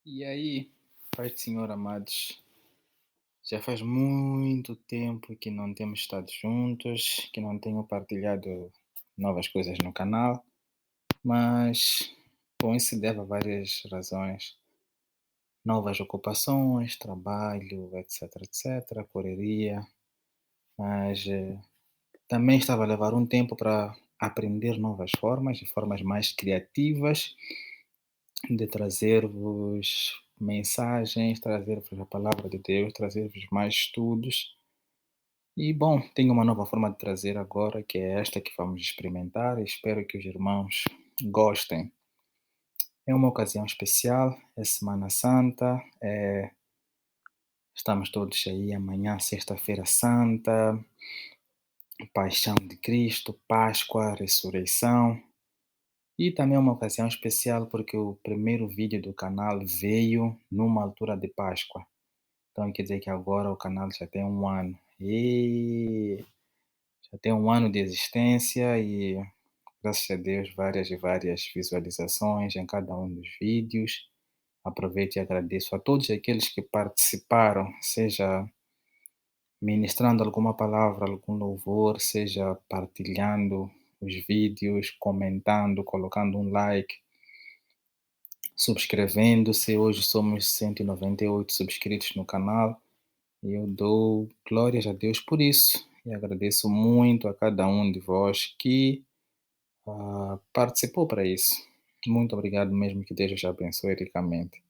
E aí, Pai do Senhor amados, já faz muito tempo que não temos estado juntos, que não tenho partilhado novas coisas no canal, mas bom, isso se deve a várias razões, novas ocupações, trabalho, etc, etc, correria, mas também estava a levar um tempo para aprender novas formas e formas mais criativas de trazer-vos mensagens, trazer-vos a palavra de Deus, trazer-vos mais estudos. E bom, tenho uma nova forma de trazer agora, que é esta que vamos experimentar, e espero que os irmãos gostem. É uma ocasião especial, é Semana Santa, estamos todos aí amanhã, Sexta-feira Santa, Paixão de Cristo, Páscoa, Ressurreição. E também é uma ocasião especial porque o primeiro vídeo do canal veio numa altura de Páscoa. Então quer dizer que agora o canal já tem um ano. Já tem um ano de existência e, graças a Deus, várias e várias visualizações em cada um dos vídeos. Aproveito e agradeço a todos aqueles que participaram, seja ministrando alguma palavra, algum louvor, seja partilhando os vídeos, comentando, colocando um like, subscrevendo-se. Hoje somos 198 subscritos no canal. E eu dou glórias a Deus por isso e agradeço muito a cada um de vós que participou para isso. Muito obrigado mesmo, que Deus os abençoe ricamente.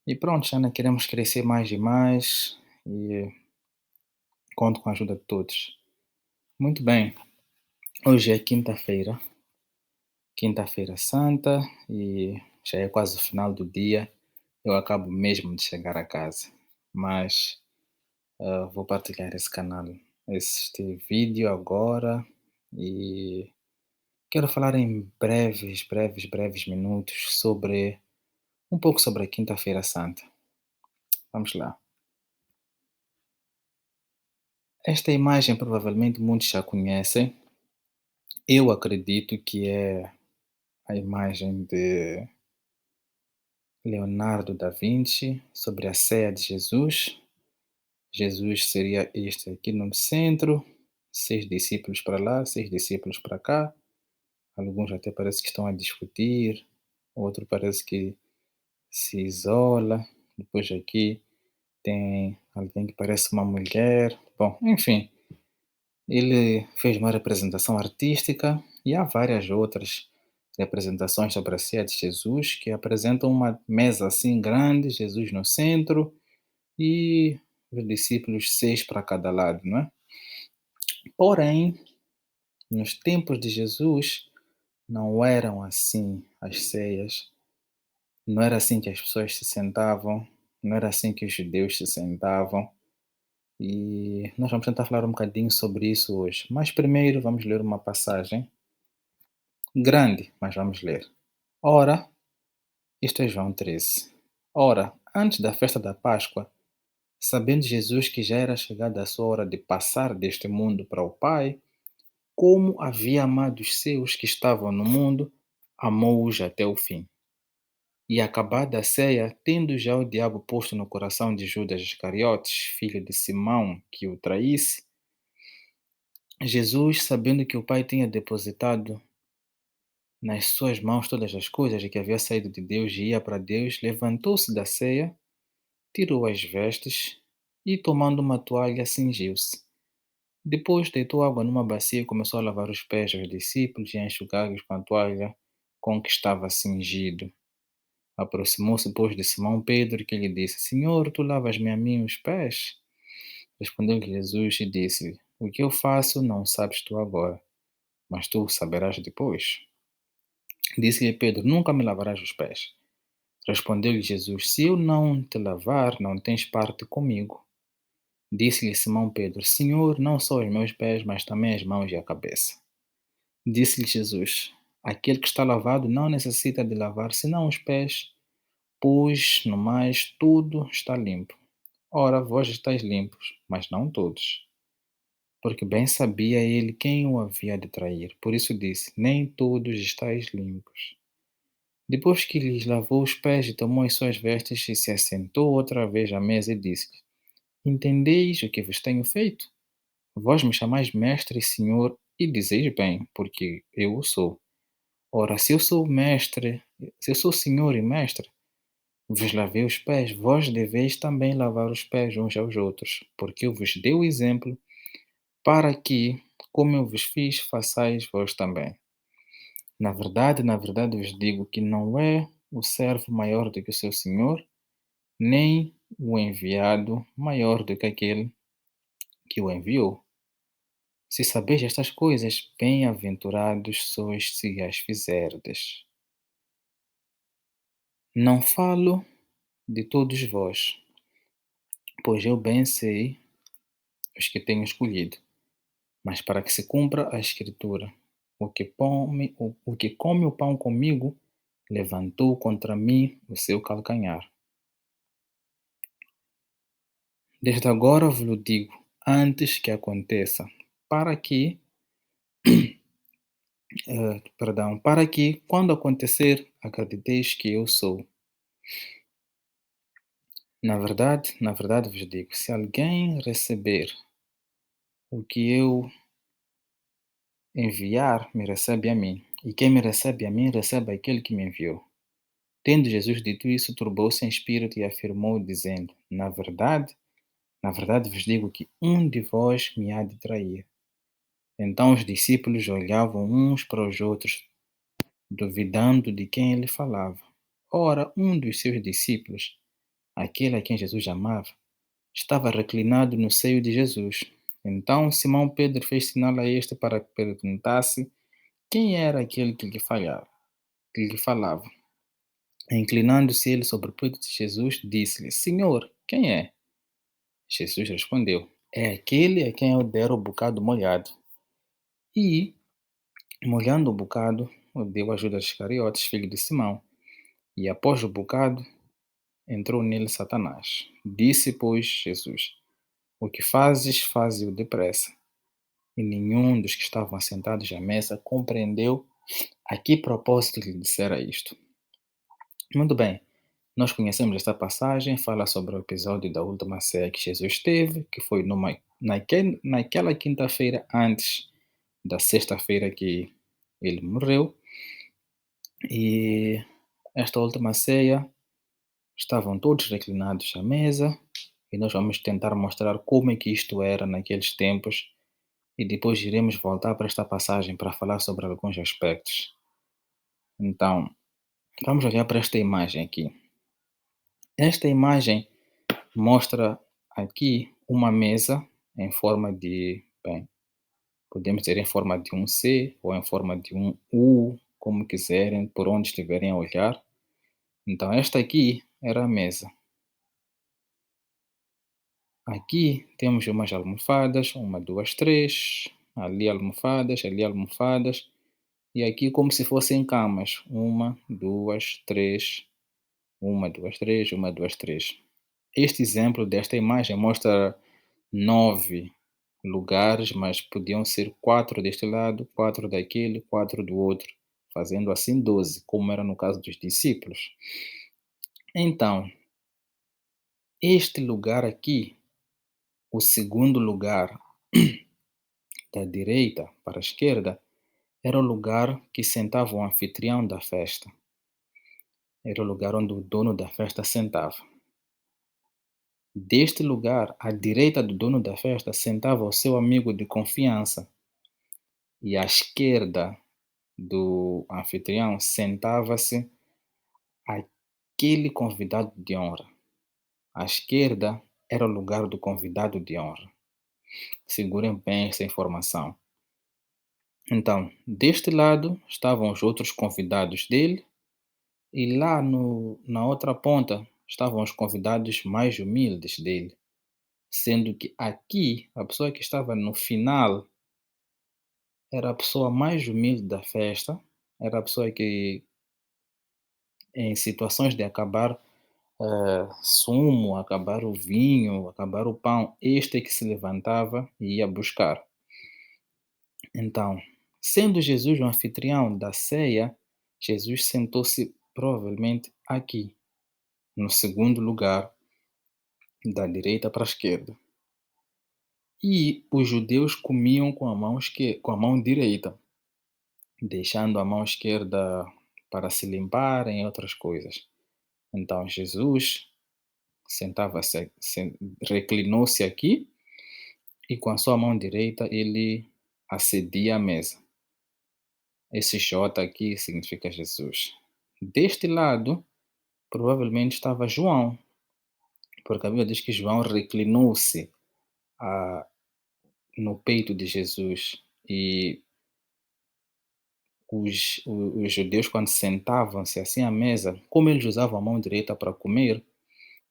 E pronto, Ana, queremos crescer mais e mais e conto com a ajuda de todos. Muito bem, hoje é quinta-feira, quinta-feira santa e já é quase o final do dia. Eu acabo mesmo de chegar a casa, mas vou partilhar esse canal, este vídeo agora e quero falar em breves minutos sobre um pouco sobre a Quinta-feira Santa. Vamos lá. Esta imagem provavelmente muitos já conhecem. Eu acredito que é a imagem de Leonardo da Vinci sobre a ceia de Jesus. Jesus seria este aqui no centro, 6 discípulos para lá, 6 discípulos para cá. Alguns até parece que estão a discutir, outro parece que se isola. Depois aqui tem alguém que parece uma mulher. Bom, enfim, ele fez uma representação artística e há várias outras representações sobre a ceia de Jesus que apresentam uma mesa assim grande, Jesus no centro e os discípulos 6 para cada lado, não é? Porém, nos tempos de Jesus, não eram assim as ceias. Não era assim que as pessoas se sentavam, não era assim que os judeus se sentavam. E nós vamos tentar falar um bocadinho sobre isso hoje. Mas primeiro vamos ler uma passagem grande, mas vamos ler. Ora, isto é João 13. Ora, antes da festa da Páscoa, sabendo Jesus que já era chegada a sua hora de passar deste mundo para o Pai, como havia amado os seus que estavam no mundo, amou-os até o fim. E acabada a ceia, tendo já o diabo posto no coração de Judas Iscariotes, filho de Simão, que o traísse, Jesus, sabendo que o Pai tinha depositado nas suas mãos todas as coisas e que havia saído de Deus e ia para Deus, levantou-se da ceia, tirou as vestes e, tomando uma toalha, cingiu-se. Depois deitou água numa bacia e começou a lavar os pés aos discípulos e a enxugá-los com a toalha com que estava cingido. Aproximou-se, pois, de Simão Pedro, que lhe disse: Senhor, tu lavas-me a mim os pés? Respondeu-lhe Jesus e disse-lhe: O que eu faço não sabes tu agora, mas tu saberás depois. Disse-lhe Pedro: Nunca me lavarás os pés. Respondeu-lhe Jesus: Se eu não te lavar, não tens parte comigo. Disse-lhe Simão Pedro: Senhor, não só os meus pés, mas também as mãos e a cabeça. Disse-lhe Jesus: Aquele que está lavado não necessita de lavar senão os pés, pois no mais tudo está limpo. Ora, vós estáis limpos, mas não todos. Porque bem sabia ele quem o havia de trair. Por isso disse: Nem todos estáis limpos. Depois que lhes lavou os pés e tomou as suas vestes e se assentou outra vez à mesa e disse: Entendeis o que vos tenho feito? Vós me chamais mestre e senhor e dizeis bem, porque eu o sou. Ora, se eu sou mestre, se eu sou senhor e mestre, vos lavei os pés, vós deveis também lavar os pés uns aos outros, porque eu vos dei o exemplo, para que, como eu vos fiz, façais vós também. Na verdade vos digo que não é o servo maior do que o seu senhor, nem o enviado maior do que aquele que o enviou. Se sabeis estas coisas, bem-aventurados sois se as fizerdes. Não falo de todos vós, pois eu bem sei os que tenho escolhido, mas para que se cumpra a Escritura, o que come o pão comigo, levantou contra mim o seu calcanhar. Desde agora vos digo, antes que aconteça, para que, para que, quando acontecer, acrediteis que eu sou. Na verdade vos digo, se alguém receber o que eu enviar, me recebe a mim, e quem me recebe a mim, recebe aquele que me enviou. Tendo Jesus dito isso, turbou-se em espírito e afirmou, dizendo: na verdade vos digo que um de vós me há de trair. Então os discípulos olhavam uns para os outros, duvidando de quem ele falava. Ora, um dos seus discípulos, aquele a quem Jesus amava, estava reclinado no seio de Jesus. Então Simão Pedro fez sinal a este para que perguntasse quem era aquele que lhe falava. Inclinando-se ele sobre o peito de Jesus, disse-lhe: Senhor, quem é? Jesus respondeu: É aquele a quem eu der o bocado molhado. E, molhando o bocado, o deu a Judas Iscariotes, filho de Simão. E após o bocado, entrou nele Satanás. Disse, pois, Jesus: O que fazes, faze-o depressa. E nenhum dos que estavam assentados à mesa compreendeu a que propósito lhe dissera isto. Muito bem, nós conhecemos esta passagem, fala sobre o episódio da última ceia que Jesus teve, que foi naquela quinta-feira antes da sexta-feira que ele morreu. E esta última ceia estavam todos reclinados à mesa e nós vamos tentar mostrar como é que isto era naqueles tempos e depois iremos voltar para esta passagem para falar sobre alguns aspectos. Então, vamos olhar para esta imagem aqui. Esta imagem mostra aqui uma mesa em forma de, bem, podemos dizer em forma de um C ou em forma de um U, como quiserem, por onde estiverem a olhar. Então, esta aqui era a mesa. Aqui temos umas almofadas, uma, duas, três, ali almofadas, e aqui como se fossem camas, uma, duas, três, uma, duas, três, uma, duas, três. Este exemplo desta imagem mostra 9 lugares, mas podiam ser 4 deste lado, 4 daquele, 4 do outro, fazendo assim 12, como era no caso dos discípulos. Então, este lugar aqui, o segundo lugar da direita para a esquerda, era o lugar que sentava o anfitrião da festa. Era o lugar onde o dono da festa sentava. Deste lugar, à direita do dono da festa, sentava o seu amigo de confiança. E à esquerda do anfitrião sentava-se aquele convidado de honra. À esquerda era o lugar do convidado de honra. Segurem bem essa informação. Então, deste lado estavam os outros convidados dele, e lá na outra ponta estavam os convidados mais humildes dele. Sendo que aqui, a pessoa que estava no final era a pessoa mais humilde da festa, era a pessoa que, em situações de acabar sumo, acabar o vinho, acabar o pão, este é que se levantava e ia buscar. Então, sendo Jesus o anfitrião da ceia, Jesus sentou-se provavelmente aqui, no segundo lugar, da direita para a esquerda. E os judeus comiam com a mão direita, deixando a mão esquerda para se limpar em outras coisas. Então Jesus sentava-se, reclinou-se aqui e com a sua mão direita ele acedia à mesa. Esse J aqui significa Jesus. Deste lado, provavelmente estava João, porque a Bíblia diz que João reclinou-se ah, no peito de Jesus. E os judeus, quando sentavam-se assim à mesa, como eles usavam a mão direita para comer,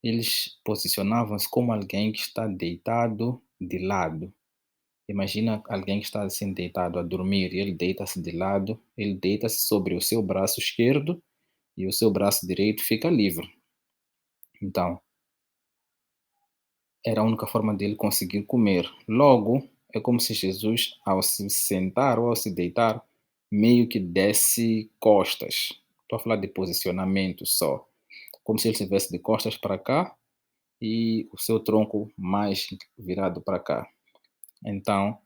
eles posicionavam-se como alguém que está deitado de lado. Imagina alguém que está assim deitado a dormir e ele deita-se de lado, ele deita-se sobre o seu braço esquerdo e o seu braço direito fica livre. Então, era a única forma dele conseguir comer. Logo, é como se Jesus, ao se sentar ou ao se deitar, meio que desse costas. Estou a falar de posicionamento só. Como se ele estivesse de costas para cá e o seu tronco mais virado para cá. Então,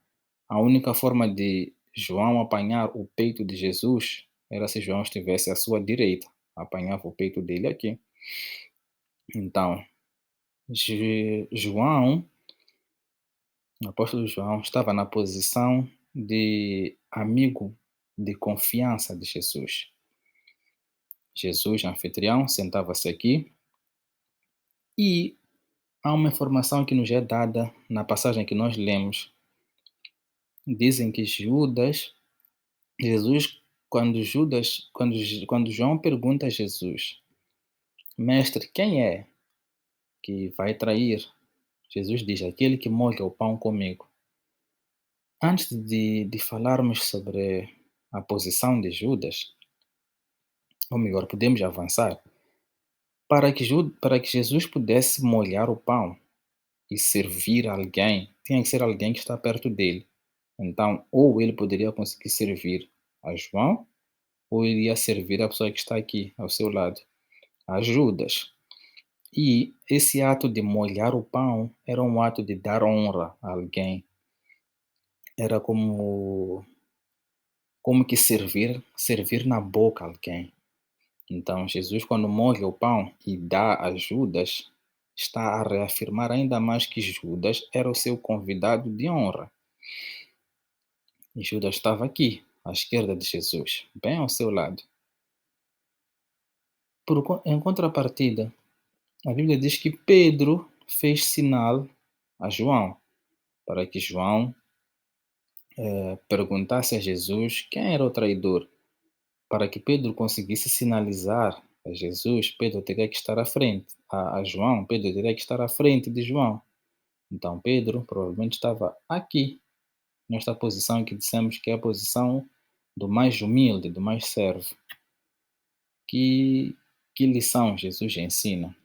a única forma de João apanhar o peito de Jesus era se João estivesse à sua direita. Apanhava o peito dele aqui. Então, João, o apóstolo João, estava na posição de amigo de confiança de Jesus. Jesus, anfitrião, sentava-se aqui e há uma informação que nos é dada na passagem que nós lemos. Dizem que Jesus, quando João pergunta a Jesus, Mestre, quem é que vai trair? Jesus diz, aquele que molha o pão comigo. Antes de falarmos sobre a posição de Judas, ou melhor, podemos avançar, para que Jesus pudesse molhar o pão e servir alguém, tinha que ser alguém que está perto dele. Então, ou ele poderia conseguir servir a João, ou iria servir a pessoa que está aqui ao seu lado, a Judas. E esse ato de molhar o pão era um ato de dar honra a alguém. Era como que servir na boca a alguém. Então, Jesus, quando molha o pão e dá a Judas, está a reafirmar ainda mais que Judas era o seu convidado de honra. E Judas estava aqui, à esquerda de Jesus, bem ao seu lado. Em contrapartida, a Bíblia diz que Pedro fez sinal a João, para que João perguntasse a Jesus quem era o traidor. Para que Pedro conseguisse sinalizar a Jesus, Pedro teria que estar à frente. A João, Pedro teria que estar à frente de João. Então Pedro provavelmente estava aqui, nesta posição que dissemos que é a posição do mais humilde, do mais servo. Que lição Jesus ensina?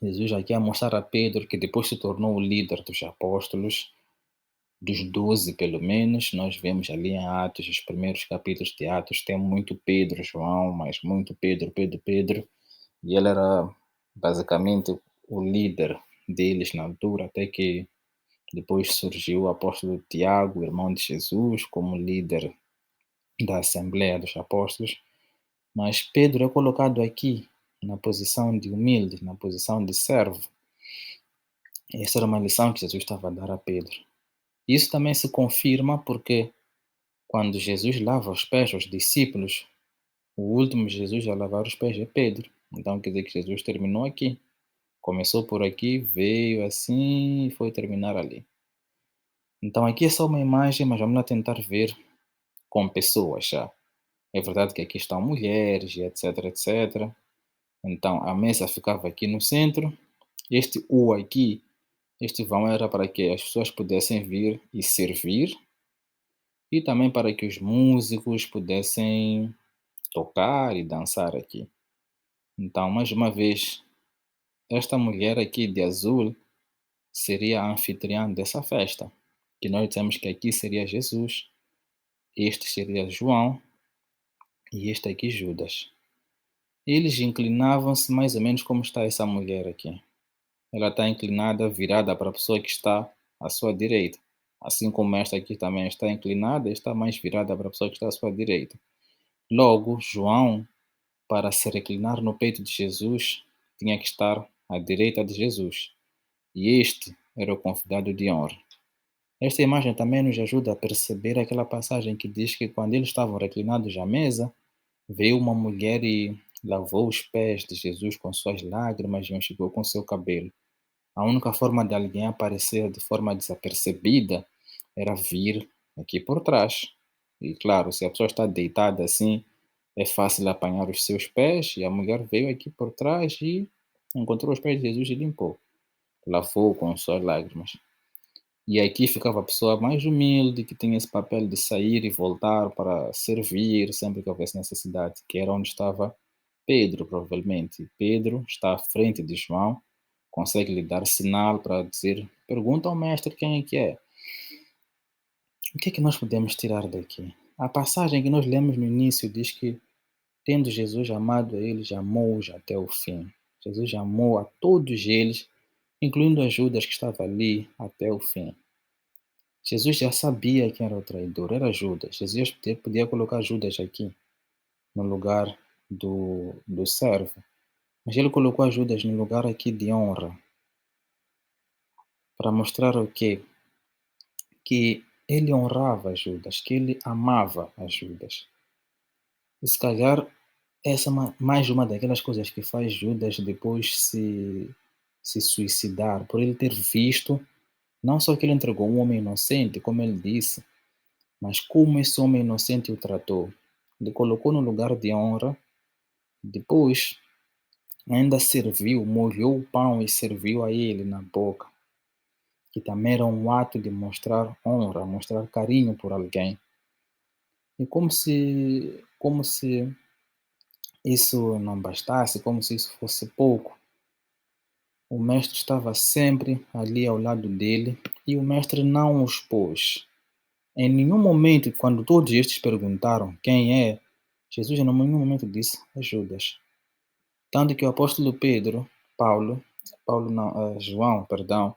Jesus aqui a mostrar a Pedro que depois se tornou o líder dos apóstolos, dos 12 pelo menos, nós vemos ali em Atos, os primeiros capítulos de Atos, tem muito Pedro, João, mas muito Pedro, Pedro, Pedro, e ele era basicamente o líder deles na altura, até que depois surgiu o apóstolo Tiago, irmão de Jesus, como líder da Assembleia dos Apóstolos, mas Pedro é colocado aqui na posição de humilde, na posição de servo. Essa era uma lição que Jesus estava a dar a Pedro. Isso também se confirma porque quando Jesus lava os pés aos discípulos, o último Jesus a lavar os pés é Pedro. Então quer dizer que Jesus terminou aqui. Começou por aqui, veio assim e foi terminar ali. Então aqui é só uma imagem, mas vamos lá tentar ver com pessoas já. É verdade que aqui estão mulheres e etc, etc. Então a mesa ficava aqui no centro. Este U aqui, este vão era para que as pessoas pudessem vir e servir e também para que os músicos pudessem tocar e dançar aqui. Então, mais uma vez, esta mulher aqui de azul seria a anfitriã dessa festa, que nós dizemos que aqui seria Jesus, este seria João e este aqui Judas. Eles inclinavam-se mais ou menos como está essa mulher aqui. Ela está inclinada, virada para a pessoa que está à sua direita. Assim como esta aqui também está inclinada, está mais virada para a pessoa que está à sua direita. Logo, João, para se reclinar no peito de Jesus, tinha que estar à direita de Jesus. E este era o convidado de honra. Esta imagem também nos ajuda a perceber aquela passagem que diz que quando eles estavam reclinados à mesa, veio uma mulher e lavou os pés de Jesus com suas lágrimas e enxugou com seu cabelo. A única forma de alguém aparecer de forma desapercebida era vir aqui por trás. E claro, se a pessoa está deitada assim, é fácil apanhar os seus pés, e a mulher veio aqui por trás e encontrou os pés de Jesus e limpou. Lavou com suas lágrimas. E aqui ficava a pessoa mais humilde, que tinha esse papel de sair e voltar para servir sempre que houvesse necessidade, que era onde estava Pedro, provavelmente. Pedro está à frente de João, consegue lhe dar sinal para dizer: pergunta ao mestre quem é que é. O que é que nós podemos tirar daqui? A passagem que nós lemos no início diz que, tendo Jesus amado a eles, amou-os até o fim. Jesus amou a todos eles, incluindo a Judas que estava ali até o fim. Jesus já sabia quem era o traidor, era Judas. Jesus podia colocar Judas aqui, no lugar do servo. Mas ele colocou Judas no lugar aqui de honra, para mostrar o quê? Que ele honrava Judas, que ele amava a Judas. E se calhar essa é mais uma daquelas coisas que faz Judas depois se suicidar, por ele ter visto, não só que ele entregou um homem inocente, como ele disse, mas como esse homem inocente o tratou. Ele colocou no lugar de honra, depois ainda serviu, molhou o pão e serviu a ele na boca, que também era um ato de mostrar honra, mostrar carinho por alguém. E como se isso não bastasse, como se isso fosse pouco, o mestre estava sempre ali ao lado dele e o mestre não o expôs. Em nenhum momento, quando todos estes perguntaram quem é, Jesus em nenhum momento disse é Judas. Tanto que o apóstolo Paulo não, João, perdão,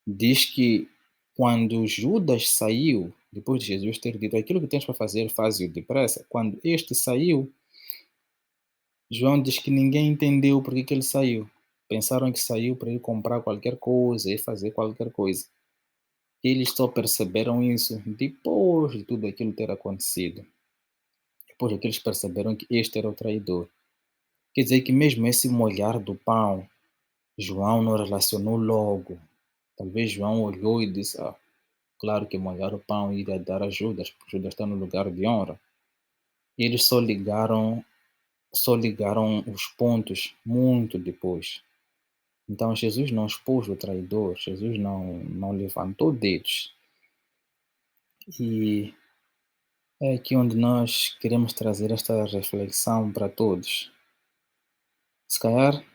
diz que quando Judas saiu, depois de Jesus ter dito aquilo que tens para fazer, faze-o depressa, quando este saiu, João diz que ninguém entendeu por que ele saiu. Pensaram que saiu para ir comprar qualquer coisa e fazer qualquer coisa. Eles só perceberam isso depois de tudo aquilo ter acontecido. Depois que eles perceberam que este era o traidor. Quer dizer que mesmo esse molhar do pão, João não relacionou logo. Talvez João olhou e disse: claro que molhar o pão iria dar a Judas, porque Judas está no lugar de honra. Eles só ligaram os pontos muito depois. Então Jesus não expôs o traidor, Jesus não levantou dedos. E é aqui onde nós queremos trazer esta reflexão para todos. Se calhar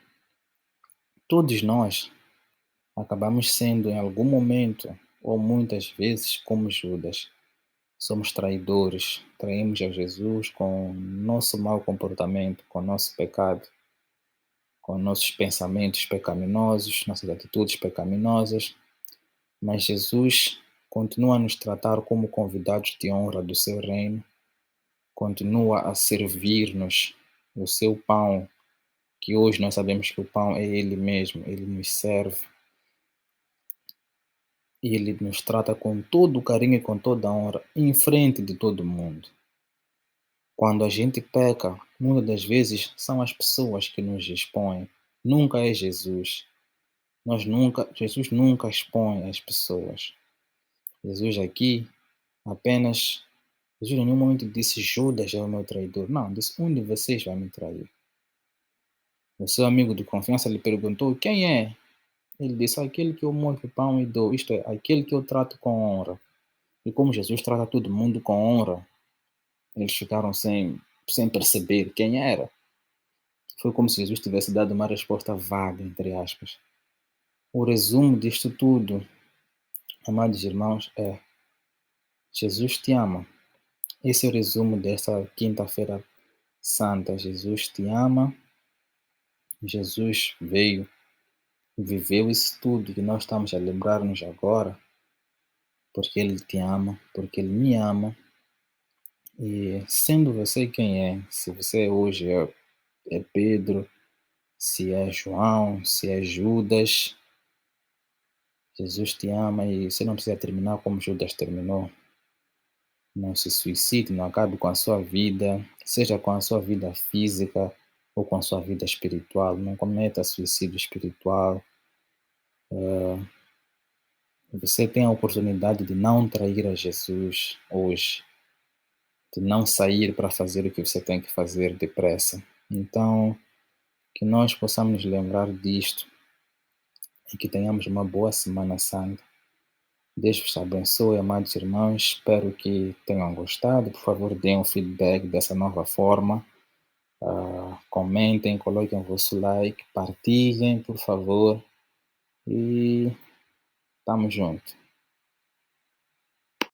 todos nós acabamos sendo em algum momento, ou muitas vezes, como Judas. Somos traidores, traímos a Jesus com nosso mau comportamento, com nosso pecado, com nossos pensamentos pecaminosos, nossas atitudes pecaminosas, mas Jesus continua a nos tratar como convidados de honra do seu reino, continua a servir-nos o seu pão, que hoje nós sabemos que o pão é Ele mesmo, Ele nos serve, e Ele nos trata com todo o carinho e com toda a honra, em frente de todo mundo. Quando a gente peca, muitas das vezes são as pessoas que nos expõem, nunca é Jesus. Jesus nunca expõe as pessoas. Jesus aqui apenas, Jesus em nenhum momento disse Judas é o meu traidor. Não, disse um de vocês vai me trair. O seu amigo de confiança lhe perguntou quem é? Ele disse aquele que eu molho o pão e dou, isto é, aquele que eu trato com honra. E como Jesus trata todo mundo com honra, eles ficaram sem perceber quem era. Foi como se Jesus tivesse dado uma resposta vaga, entre aspas. O resumo disto tudo, amados irmãos, é: Jesus te ama. Esse é o resumo desta quinta-feira santa. Jesus te ama Jesus veio, viveu isso tudo que nós estamos a lembrar-nos agora, porque Ele te ama, porque Ele me ama. E sendo você quem é, se você hoje é Pedro, se é João, se é Judas, Jesus te ama e você não precisa terminar como Judas terminou. Não se suicide, não acabe com a sua vida, seja com a sua vida física ou com a sua vida espiritual. Não cometa suicídio espiritual. Você tem a oportunidade de não trair a Jesus hoje, de não sair para fazer o que você tem que fazer depressa. Então, que nós possamos nos lembrar disto e que tenhamos uma boa Semana Santa. Deus vos abençoe, amados irmãos. Espero que tenham gostado. Por favor, deem um feedback dessa nova forma. Comentem, coloquem o vosso like, partilhem, por favor. E estamos juntos.